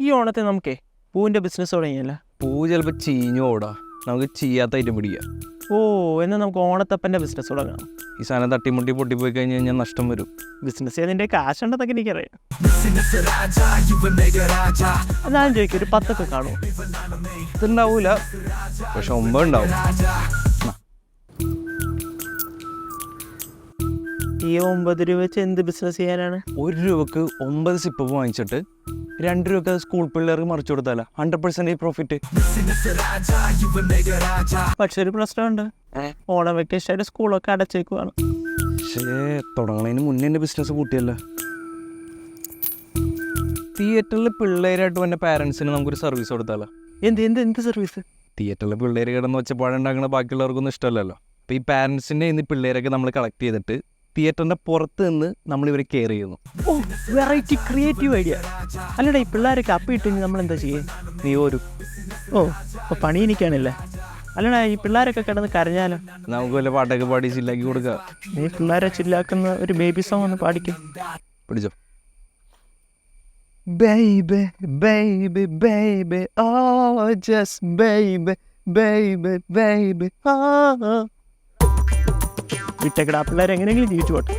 ഈ ഓണത്തെ നമുക്കേ പൂവിൻ്റെ ബിസിനസ് തുടങ്ങിയല്ല. പൂ ചിലപ്പോൾ ചീഞ്ഞു ഓടാ, നമുക്ക് ചെയ്യാത്ത ഐറ്റം പിടിക്കാം. ഓ, എന്നാൽ നമുക്ക് ഓണത്തപ്പൻ്റെ ബിസിനസ് തുടങ്ങാം. ഈ സാധനം തട്ടിമുട്ടി പൊട്ടിപ്പോയി കഴിഞ്ഞ് കഴിഞ്ഞാൽ നഷ്ടം വരും. ബിസിനസ് ചെയ്തതിൻ്റെ കാശുണ്ടെന്നൊക്കെ എനിക്കറിയാം. ഞാൻ ചോദിക്കും, ഒരു 10 കാണുമോ? ഇതുണ്ടാവൂല, പക്ഷെ 9 ഉണ്ടാവും. ഈ 9 രൂപ വെച്ച് എന്ത് ബിസിനസ് ചെയ്യാനാണ്? 1 രൂപക്ക് 9 സിപ്പപ്പ് വാങ്ങിച്ചിട്ട് 2 രൂപക്ക് സ്കൂൾ പിള്ളേർക്ക് മറിച്ചു കൊടുത്താല 100% പ്രോഫിറ്റ്. പക്ഷെ ഒരു പ്രശ്നമുണ്ട്, ഓണം വെക്കേഷനായിട്ട് സ്കൂളൊക്കെ അടച്ചേക്കുവാണ്. പക്ഷേ തുടങ്ങണതിന് മുന്നേ എൻ്റെ ബിസിനസ് കൂട്ടിയല്ല. തിയേറ്ററിൽ പിള്ളേരായിട്ട് വന്ന പാരൻസിന് നമുക്കൊരു സർവീസ് കൊടുത്താലോ? എന്ത് സർവീസ്? തിയേറ്ററിൽ പിള്ളേർ കിടന്ന് ഒച്ചപ്പാടുണ്ടാക്കുന്ന ബാക്കിയുള്ളവർക്കൊന്നും ഇഷ്ടമല്ലല്ലോ. അപ്പോൾ ഈ പാരൻസിൻ്റെ ഇന്ന് പിള്ളേരൊക്കെ നമ്മൾ കളക്ട് ചെയ്തിട്ട് തിയേറ്ററിൻ്റെ പുറത്ത് നിന്ന് നമ്മളിവരെ കെയർ ചെയ്യുന്നു. ഓ, വെറൈറ്റി ക്രിയേറ്റീവ് ഐഡിയ. അല്ലടാ, ഈ പിള്ളേരൊക്കെ അപ്പിട്ട് നമ്മളെന്താ ചെയ്യേ? നീ ഒരു അപ്പോൾ പണി എനിക്കാണല്ലേ? അല്ലടാ, ഈ പിള്ളേരൊക്കെ കിടന്ന് കരഞ്ഞാലോ? നമുക്ക് വല്ല പാട്ടൊക്കെ പാടി ചില്ലാക്കി കൊടുക്കുക. നീ പിള്ളേരെ ചില്ലാക്കുന്ന ഒരു ബേബി സോങ് ഒന്ന് പാടിക്കും. പിടിച്ചോ. Baby, baby, baby, oh, just baby, baby, baby, oh. വിട്ടേക്കടാ, പിള്ളേരെ എങ്ങനെയെങ്കിലും ജീവിച്ചു പോട്ടെ.